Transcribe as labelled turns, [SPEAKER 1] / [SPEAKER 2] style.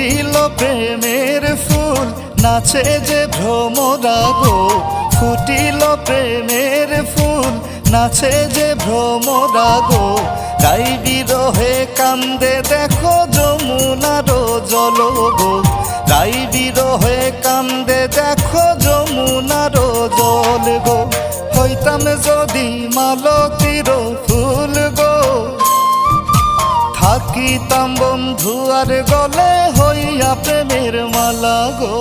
[SPEAKER 1] ফুটিল প্রেমের ফুল নাচে যে ভ্রমরা গো, ফুটিল প্রেমের ফুল নাচে যে ভ্রমরা গো। তাই বিরহে কান্দে দেখো যমুনার জল গো, তাই বিরহে কান্দে দেখো যমুনার জল গো। হইতাম যদি মালতীর ফুল গো, থাকিতাম বন্ধু আর গলে হইয়া প্রেমের মালা গো।